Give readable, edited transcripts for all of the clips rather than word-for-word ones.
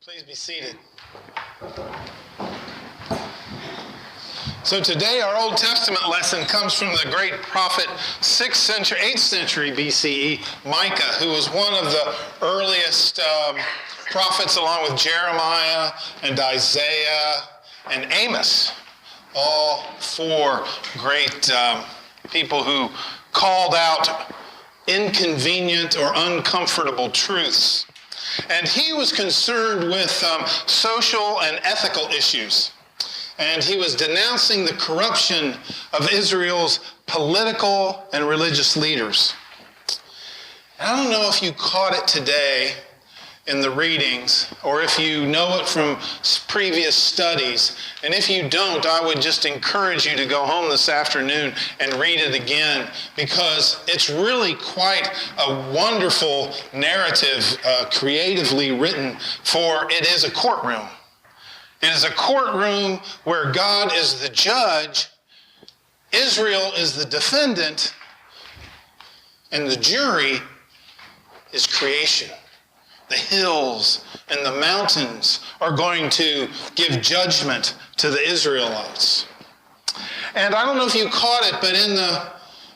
Please be seated. So today our Old Testament lesson comes from the great prophet 8th century BCE, Micah, who was one of the earliest prophets along with Jeremiah and Isaiah and Amos, all four great people who called out inconvenient or uncomfortable truths. And he was concerned with social and ethical issues. And he was denouncing the corruption of Israel's political and religious leaders. And I don't know if you caught it today in the readings, or if you know it from previous studies. And if you don't, I would just encourage you to go home this afternoon and read it again, because it's really quite a wonderful narrative, creatively written, for it is a courtroom. It is a courtroom where God is the judge, Israel is the defendant, and the jury is creation. The hills and the mountains are going to give judgment to the Israelites. And I don't know if you caught it, but in the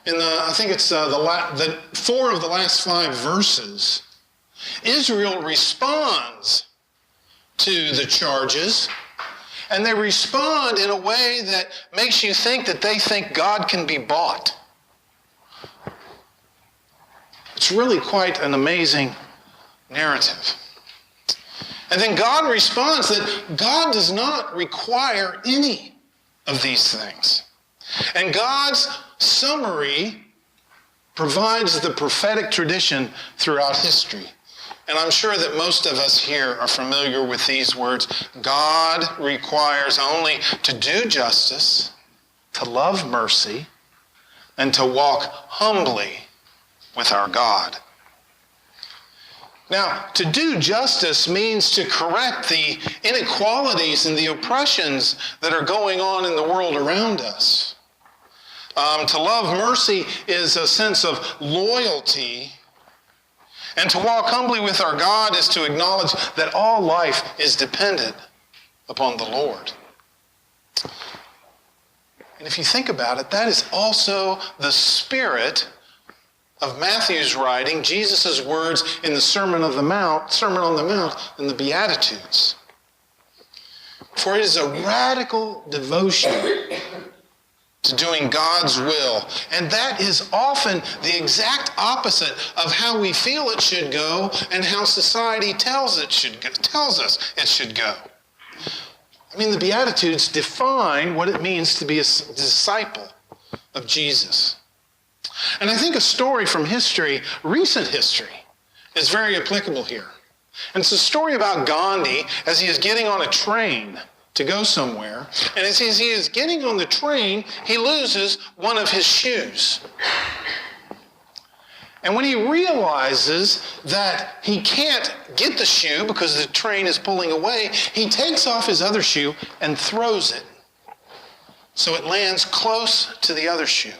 I think it's the 4 of the last 5 verses, Israel responds to the charges, and they respond in a way that makes you think that they think God can be bought. It's really quite an amazing narrative. And then God responds that God does not require any of these things. And God's summary provides the prophetic tradition throughout history. And I'm sure that most of us here are familiar with these words. God requires only to do justice, to love mercy, and to walk humbly with our God. Now, to do justice means to correct the inequalities and the oppressions that are going on in the world around us. To love mercy is a sense of loyalty. And to walk humbly with our God is to acknowledge that all life is dependent upon the Lord. And if you think about it, that is also the spirit of Matthew's writing, Jesus' words in the Sermon on the Mount, and the Beatitudes. For it is a radical devotion to doing God's will. And that is often the exact opposite of how we feel it should go and how society tells us it should go. I mean, the Beatitudes define what it means to be a disciple of Jesus. And I think a story from history, recent history, is very applicable here. And it's a story about Gandhi as he is getting on a train to go somewhere. And as he is getting on the train, he loses one of his shoes. And when he realizes that he can't get the shoe because the train is pulling away, he takes off his other shoe and throws it, so it lands close to the other shoe.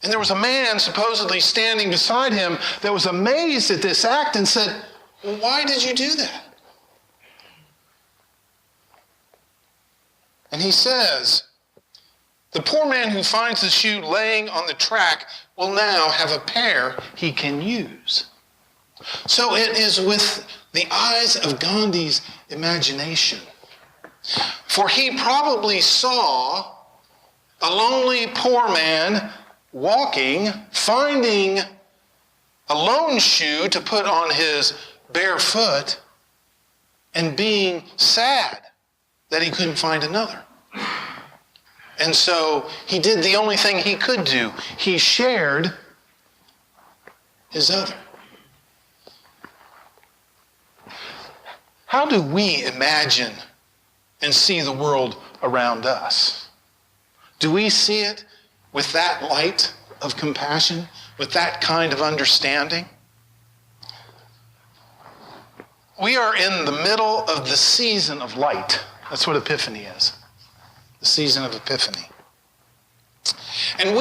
And there was a man supposedly standing beside him that was amazed at this act and said, "Well, why did you do that?" And he says, "The poor man who finds the shoe laying on the track will now have a pair he can use." So it is with the eyes of Gandhi's imagination. For he probably saw a lonely poor man walking, finding a lone shoe to put on his bare foot, and being sad that he couldn't find another. And so he did the only thing he could do. He shared his other. How do we imagine and see the world around us? Do we see it with that light of compassion, with that kind of understanding? We are in the middle of the season of light. That's what Epiphany is, the season of Epiphany. And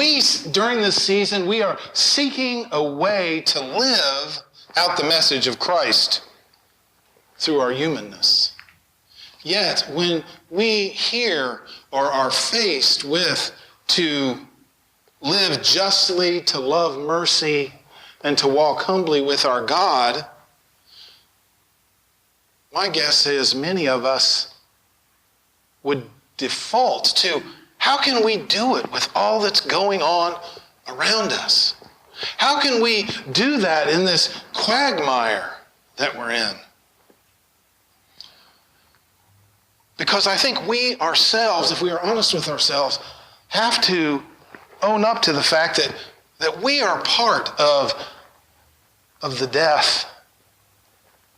during this season, we are seeking a way to live out the message of Christ. through our humanness. Yet, when we hear or are faced with to live justly, to love mercy, and to walk humbly with our God, my guess is many of us would default to, how can we do it with all that's going on around us? How can we do that in this quagmire that we're in? Because I think we ourselves, if we are honest with ourselves, have to own up to the fact that we are part of the death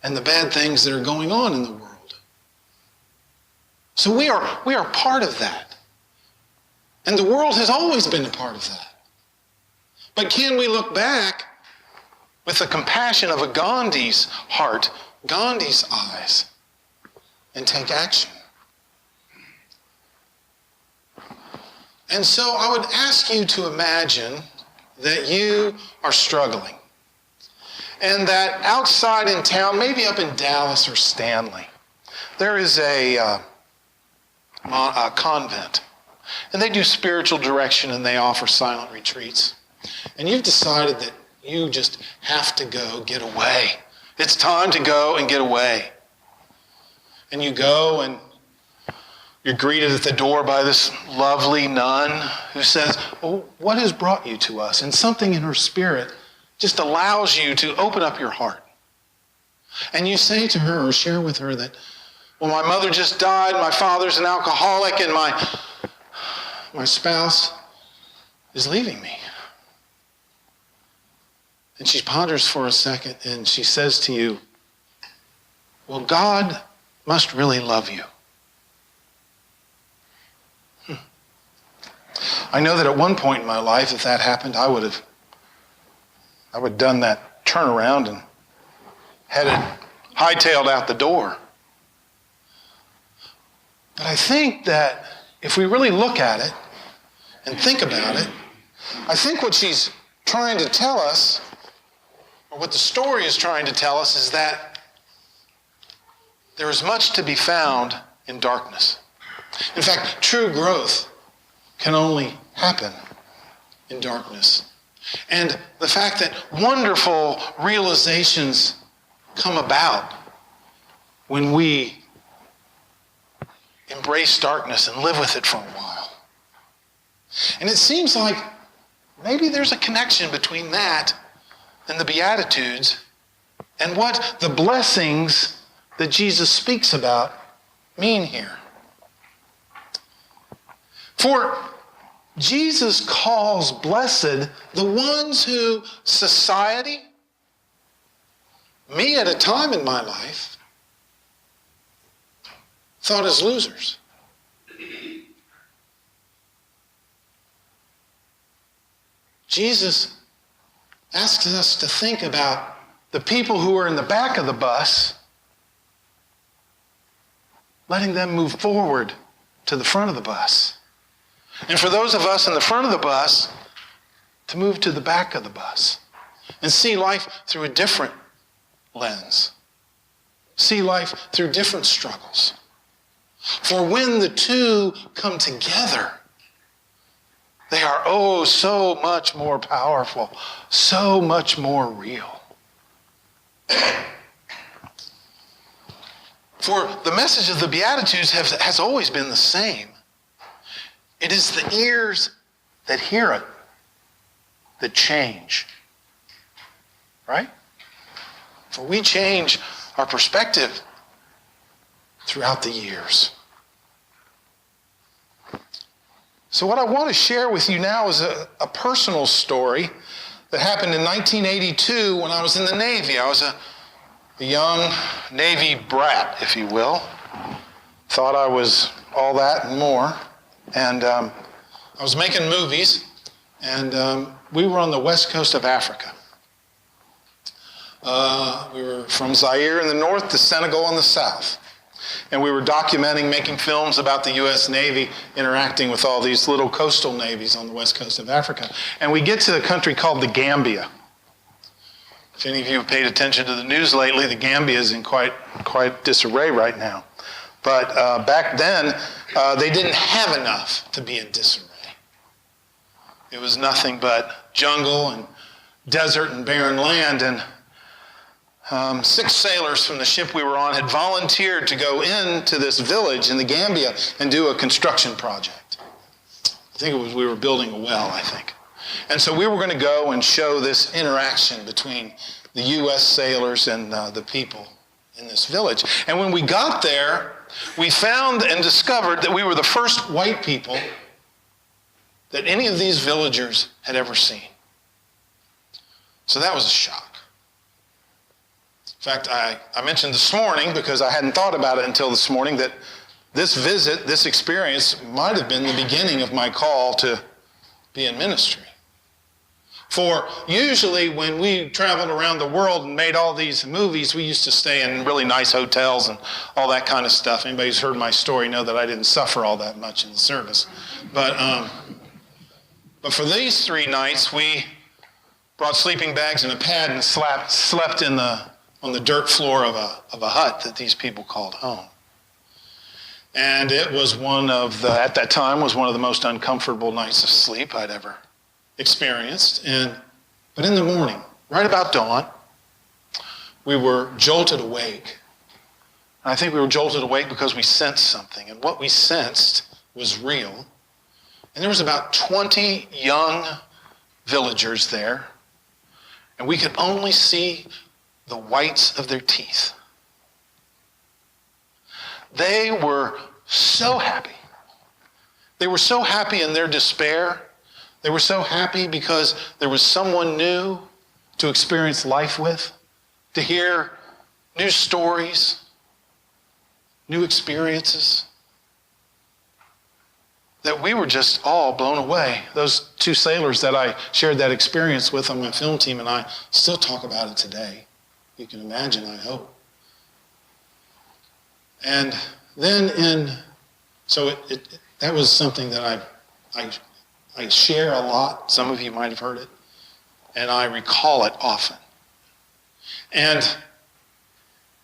and the bad things that are going on in the world. So we are part of that. And the world has always been a part of that. But can we look back with the compassion of a Gandhi's heart, Gandhi's eyes, and take action? And so I would ask you to imagine that you are struggling, and that outside in town, maybe up in Dallas or Stanley, there is a convent, and they do spiritual direction and they offer silent retreats. And you've decided that you just have to go get away. It's time to go and get away. And you go and you're greeted at the door by this lovely nun who says, "Oh, what has brought you to us?" And something in her spirit just allows you to open up your heart. And you say to her or share with her that, "Well, my mother just died, my father's an alcoholic, and my spouse is leaving me." And she ponders for a second and she says to you, "Well, God must really love you." I know that at one point in my life, if that happened, I would have done that turnaround and headed hightailed out the door. But I think that if we really look at it and think about it, I think what she's trying to tell us, or what the story is trying to tell us, is that there is much to be found in darkness. In fact, true growth can only happen in darkness. And the fact that wonderful realizations come about when we embrace darkness and live with it for a while. And it seems like maybe there's a connection between that and the Beatitudes and what the blessings that Jesus speaks about mean here. For Jesus calls blessed the ones who society, me at a time in my life, thought as losers. Jesus asks us to think about the people who are in the back of the bus, letting them move forward to the front of the bus. And for those of us in the front of the bus, to move to the back of the bus and see life through a different lens. See life through different struggles. For when the two come together, they are oh so much more powerful, so much more real. For the message of the Beatitudes has always been the same. It is the ears that hear it that change. Right? For we change our perspective throughout the years. So what I want to share with you now is a personal story that happened in 1982 when I was in the Navy. I was a young Navy brat, if you will. Thought I was all that and more. And I was making movies, and we were on the west coast of Africa. We were from Zaire in the north to Senegal in the south. And we were documenting, making films about the U.S. Navy interacting with all these little coastal navies on the west coast of Africa. And we get to a country called the Gambia. If any of you have paid attention to the news lately, the Gambia is in quite disarray right now. But back then, they didn't have enough to be in disarray. It was nothing but jungle and desert and barren land. And 6 sailors from the ship we were on had volunteered to go into this village in the Gambia and do a construction project. I think it was we were building a well, I think. And so we were going to go and show this interaction between the U.S. sailors and the people in this village. And when we got there, we found and discovered that we were the first white people that any of these villagers had ever seen. So that was a shock. In fact, I mentioned this morning, because I hadn't thought about it until this morning, that this visit, this experience, might have been the beginning of my call to be in ministry. For usually when we traveled around the world and made all these movies, we used to stay in really nice hotels and all that kind of stuff. Anybody who's heard my story know that I didn't suffer all that much in the service. But for these 3 nights, we brought sleeping bags and a pad and slept on the dirt floor of a hut that these people called home. And it was at that time, was one of the most uncomfortable nights of sleep I'd ever experienced. But in the morning, right about dawn, we were jolted awake. And I think we were jolted awake because we sensed something. And what we sensed was real. And there was about 20 young villagers there. And we could only see the whites of their teeth. They were so happy. They were so happy in their despair. They were so happy because there was someone new to experience life with, to hear new stories, new experiences, that we were just all blown away. Those 2 sailors that I shared that experience with on my film team and I still talk about it today. You can imagine, I hope. And then that was something that I share a lot. Some of you might have heard it. And I recall it often. And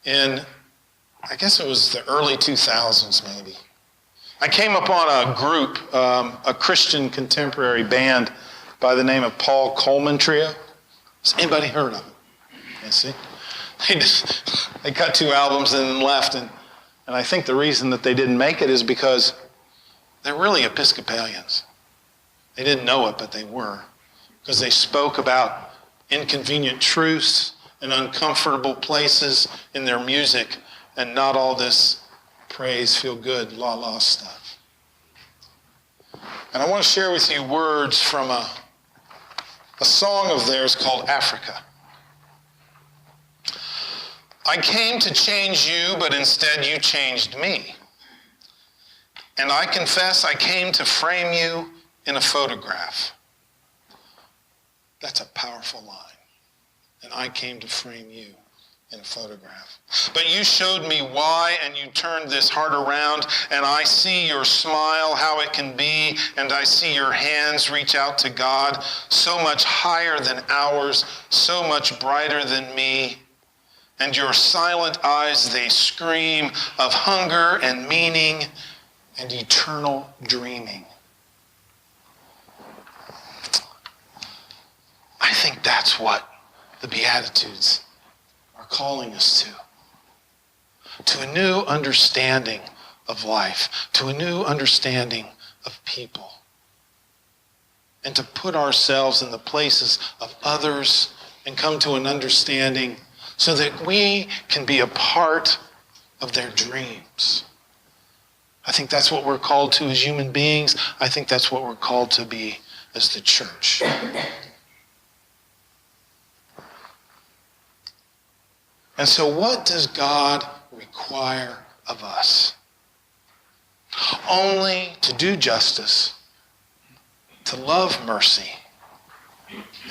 I guess it was the early 2000s maybe, I came upon a group, a Christian contemporary band by the name of Paul Coleman Trio. Has anybody heard of them? You see? They cut 2 albums and then left. And I think the reason that they didn't make it is because they're really Episcopalians. They didn't know it, but they were. Because they spoke about inconvenient truths and uncomfortable places in their music and not all this praise, feel good, la stuff. And I want to share with you words from a song of theirs called Africa. I came to change you, but instead you changed me. And I confess I came to frame you in a photograph. That's a powerful line. And I came to frame you in a photograph. But you showed me why, and you turned this heart around, and I see your smile, how it can be, and I see your hands reach out to God, so much higher than ours, so much brighter than me. And your silent eyes, they scream of hunger and meaning and eternal dreaming. I think that's what the Beatitudes are calling us to a new understanding of life, to a new understanding of people, and to put ourselves in the places of others and come to an understanding so that we can be a part of their dreams. I think that's what we're called to as human beings. I think that's what we're called to be as the church. And so what does God require of us? Only to do justice, to love mercy,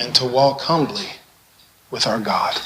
and to walk humbly with our God.